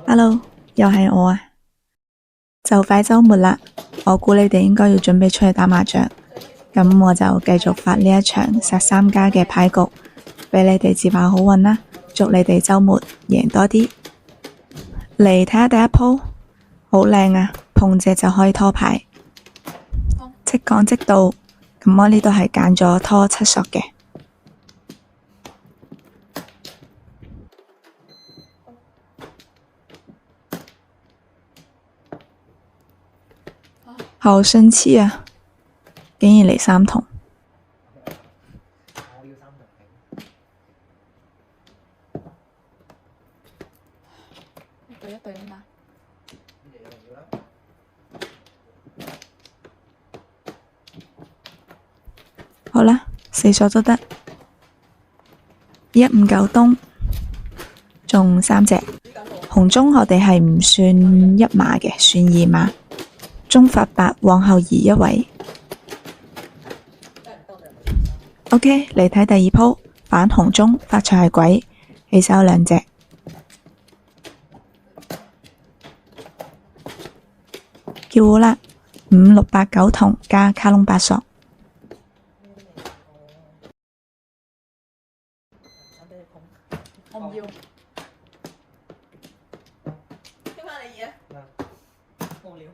Hello，又係我啊！就快周末啦，我估你哋應該要準備出去打麻雀，咁我就繼續發呢一場殺3家嘅牌局，俾你哋接下好運啦！祝你哋周末贏多啲。嚟睇下第一鋪，好靚啊！碰隻就可以拖牌，即講即到。咁我呢度係揀咗拖7索嘅。好生氣啊！竟然嚟3筒。對嘛？好啦，4索都得。159東，中3隻。紅中我哋係唔算1碼嘅，算2碼。中發白，往後移1位。OK， 嚟睇第二鋪，反紅中，發財係鬼，起手2隻。叫好啦，5、6、8、9筒加卡窿8索。我唔要。點解你要啊？無聊。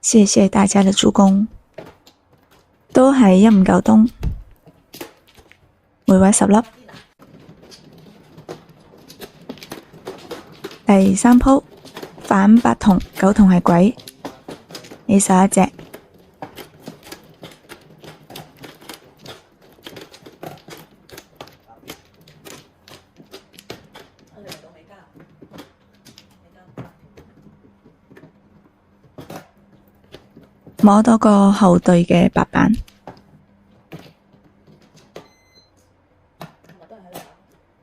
謝謝大家的助攻，都係159東，每位10粒。第3鋪反8筒9筒係鬼，起手1隻。摸到個後隊嘅白板，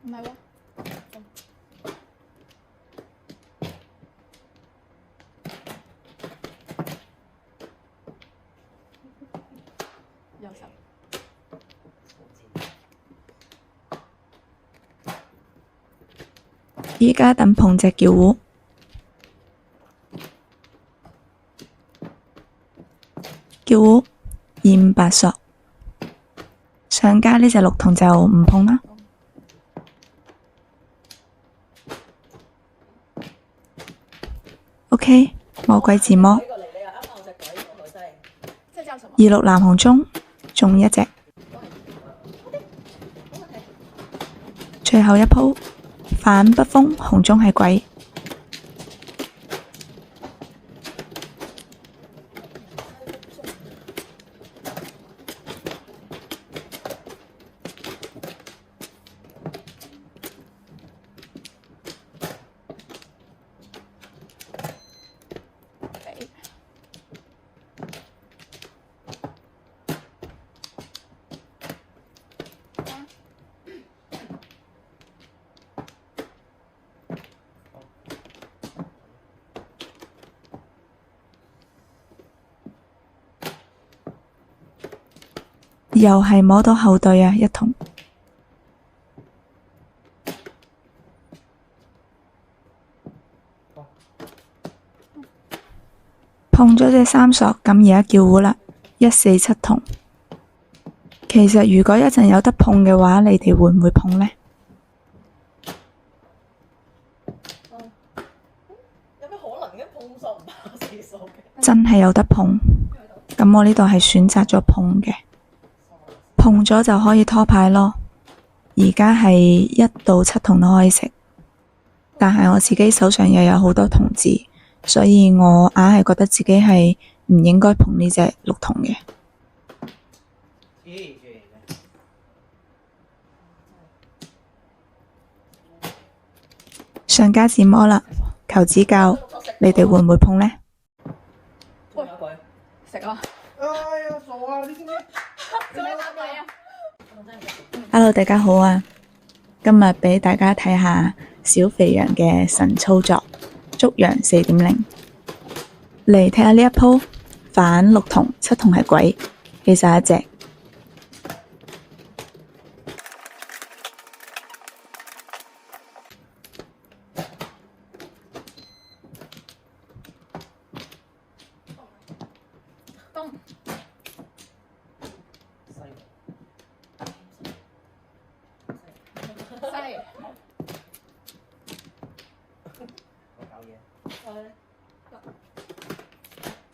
唔係喎。右手。依家等碰隻叫糊。叫糊2、5、8索，上家呢隻6筒就唔碰啦。OK， 魔鬼自摸。26藍紅中，中1隻。最後一鋪，反北風，紅中係鬼。又係摸到後隊啊，1筒。碰咗隻3索，咁而家叫糊啦，1、4、7筒。其實如果一陣有得碰嘅話，你哋會唔會碰呢？有咩可能嘅？碰索唔怕4索嘅。真係有得碰，咁我呢度係選擇咗碰嘅。碰咗就可以拖牌咯，而家係1到7筒都可以食，但係我自己手上又有好多筒子，所以我硬係覺得自己係唔應該碰呢隻6筒嘅。上家自摸啦，求指教，你哋會唔會碰呢？喂，食啊！哎呀，傻啊！你知唔知？做咩打鬼啊 Hello， 大家好啊！今日俾大家睇下小肥羊嘅神操作，捉羊4.0。嚟睇下呢一鋪，反六同，七同係鬼，起手一隻。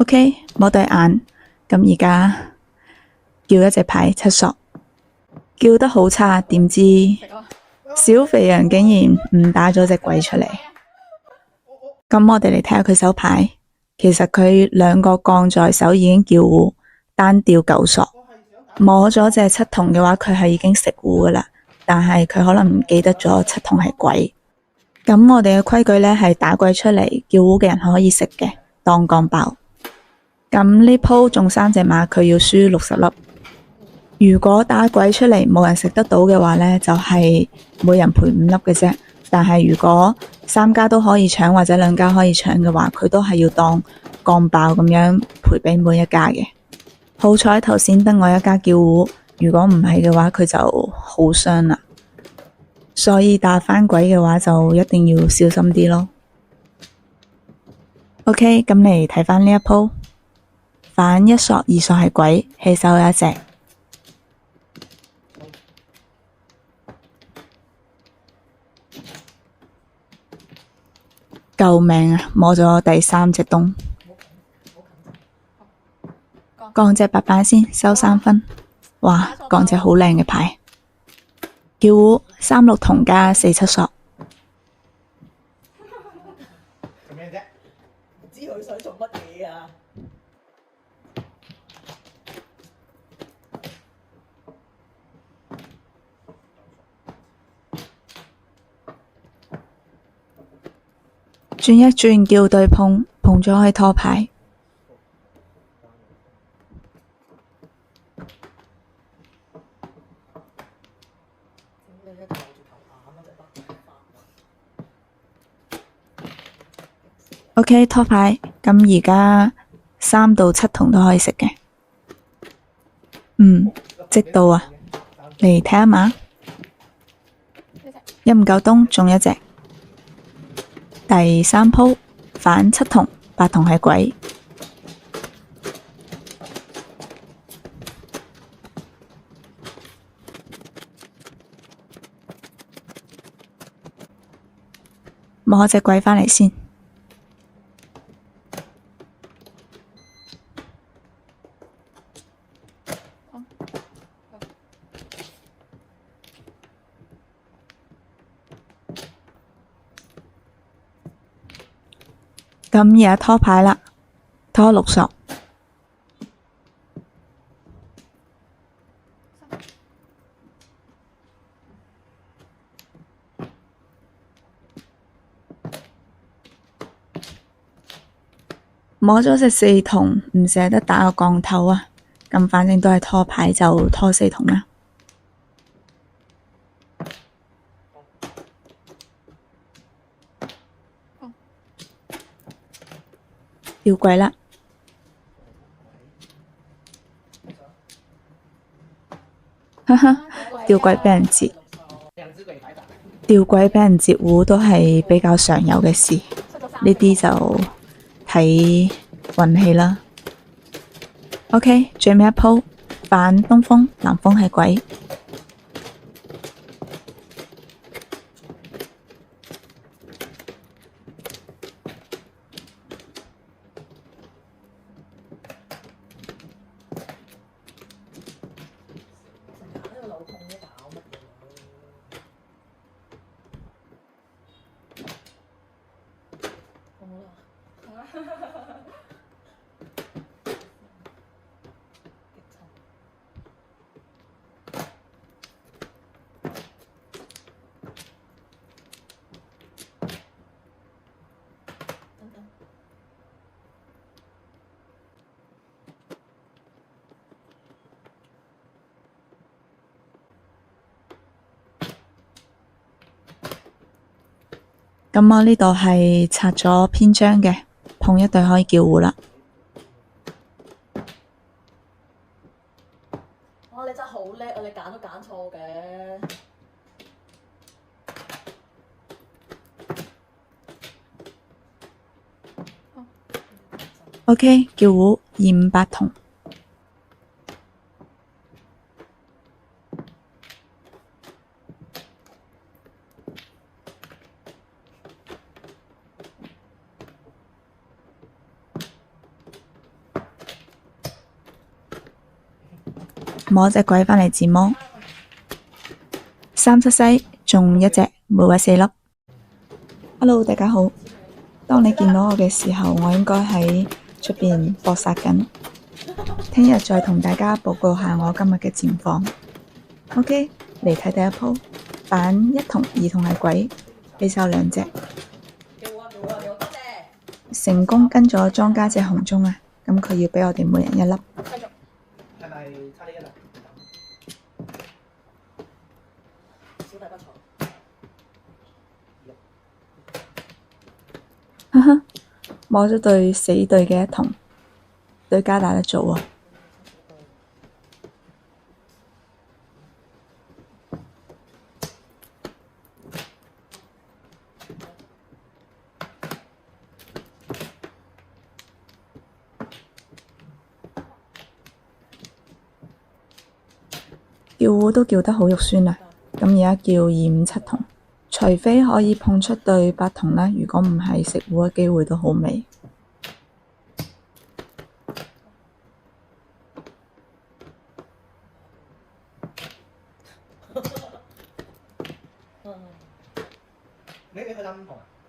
OK， 摸對眼，咁而家叫一隻牌七索，叫得好差，點知小肥羊竟然誤打咗隻鬼出嚟。咁我哋嚟睇下佢手牌，其實佢兩個槓在手已經叫胡，單吊9索。摸咗隻七同嘅話，佢係已經食胡噶啦，但係佢可能唔記得咗七同係鬼。咁我哋嘅規矩呢係打鬼出嚟，叫胡嘅人係可以食嘅，當槓爆。咁呢鋪中3隻馬，佢要輸60粒。如果打鬼出嚟冇人食得到嘅話呢，就係每人賠5粒嘅啫。但係如果3家都可以搶或者2家可以搶嘅話，佢都係要當槓爆咁樣賠俾每一家嘅。好彩頭先得我一家叫胡，如果唔係嘅話，佢就好傷啦。所以打翻鬼嘅話就一定要小心啲咯。OK， 咁嚟睇翻呢一鋪。反1索2索係鬼，起手有一隻。救命啊！摸咗第3隻東。槓隻白板先，收3分。哇，槓隻好靚嘅牌。叫胡3六同加4七索。做咩啫？唔知佢想做乜嘢啊？轉一轉叫對碰，碰咗可以拖牌。OK， 拖牌。咁而家3到7同都可以食嘅。即到啊！嚟睇下馬。一唔夠東，中一隻。第3鋪反7同，8同係鬼。摸隻鬼返嚟先。咁而家拖牌啦，拖6索。摸咗隻4同，唔捨得打個槓頭啊！咁反正都係拖牌，就拖4同啦。吊鬼啦！哈哈，吊鬼俾人截，吊鬼俾人截胡都係比較常有嘅事，呢啲就睇運氣啦。OK， 最尾一鋪反東風，南風係鬼。咁我呢度係拆咗篇章嘅，碰一對可以叫胡啦。哇！你真係好叻啊！你揀都揀錯嘅。OK， 叫糊258筒。摸隻鬼返嚟自摸，3七西，中1隻，每位4粒。Hello， 大家好。當你見到我嘅時候，我應該喺出邊搏殺緊。聽日再同大家報告下我今日嘅戰況。OK， 嚟睇第一鋪，板1筒2筒係鬼，俾手2隻。成功跟咗莊家隻紅中啊！咁佢要俾我哋每人1粒。係咪差呢一粒？小弟不才。哈哈，摸咗對死對嘅1筒，對家打得做啊！叫糊都叫得好肉酸啊！咁而家叫257筒，除非可以碰出對8筒啦，如果唔係食糊嘅機會都好微。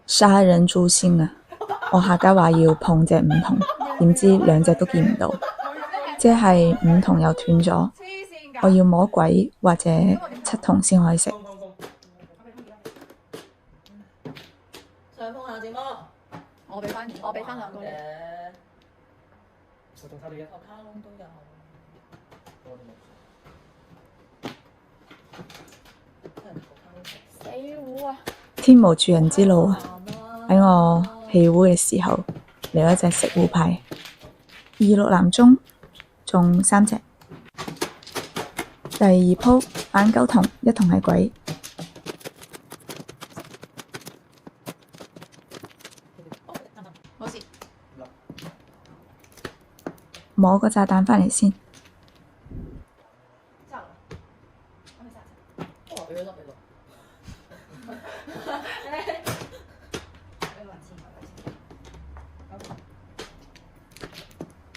殺人誅心啊！我下家話要碰隻5筒，點知2隻都見唔到，即係5筒又斷咗。我要摸鬼或者7筒先可以食。上風下自摸，我俾翻2個你。我仲差你1個卡窿都有。死糊啊！天無絕人之路啊！喺我棄糊嘅時候嚟咗隻食糊牌，26藍中中3隻。第二鋪板9筒1筒係鬼，冇事。摸個炸彈返嚟先。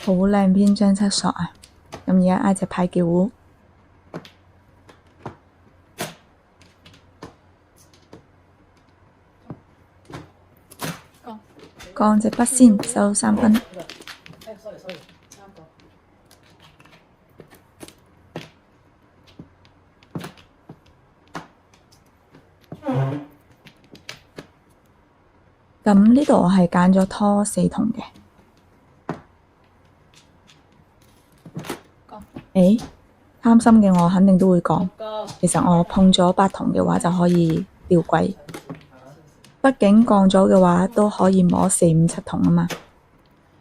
好靚篇張七索啊！咁而家挨隻牌叫糊。降隻筆先，收3分。咁呢度我係揀咗拖4筒嘅。誒，貪心嘅我肯定都會講，其實我碰咗8筒嘅話就可以吊鬼，畢竟降咗嘅話都可以摸4、5、7筒啊嘛，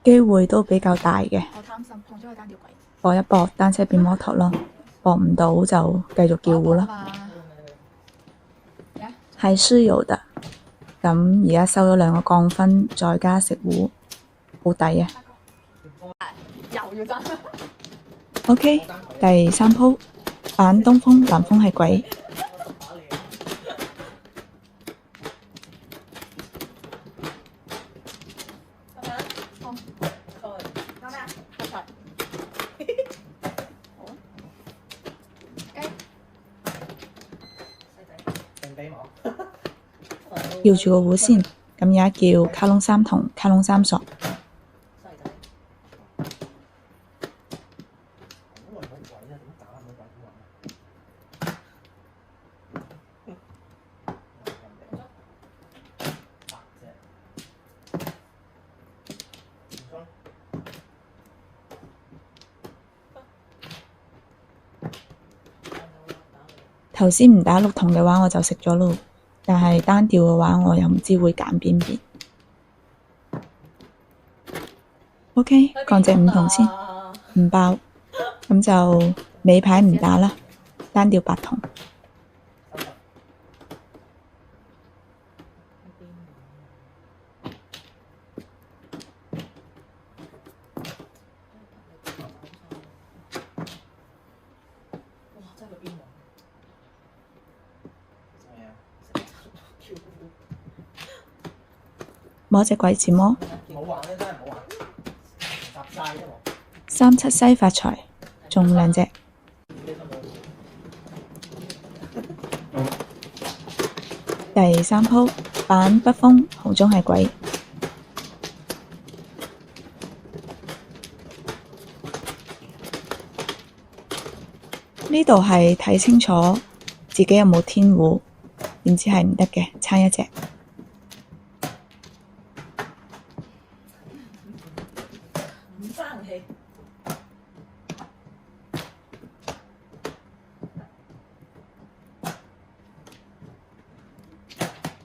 機會都比較大嘅。我貪心，碰咗佢單吊鬼。搏一搏，單車變摩托咯，搏唔到就繼續叫糊啦。係需要的。咁而家收咗2個降分，再加食糊，好抵啊！又要爭。OK， 第3鋪板東風南風係鬼，搖住個糊先。咁而家叫卡窿3筒，卡窿3索。頭先唔打6筒嘅話，我就食咗咯。但係單調嘅話，我又唔知會揀邊邊。OK， 降隻5筒先，唔爆，咁就尾牌唔打啦，單調白筒。摸隻鬼字摸。3-7西發財，中2隻。第3鋪板北風，紅中係鬼。呢度係睇清楚自己有冇天胡，點知係唔得嘅，差1隻。唔爭氣。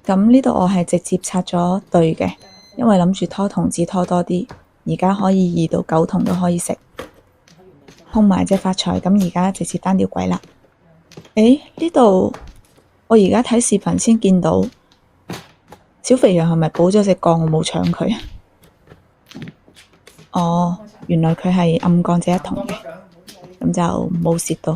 咁呢度我係直接拆咗對嘅，因為諗住拖筒子拖多啲，而家可以2到9筒都可以食。碰埋隻發財，咁而家直接單調鬼啦。呢度我而家睇視頻先見到小肥羊係咪補咗隻槓？我冇搶佢啊。哦，原來佢係暗槓隻1筒嘅，咁就冇蝕到。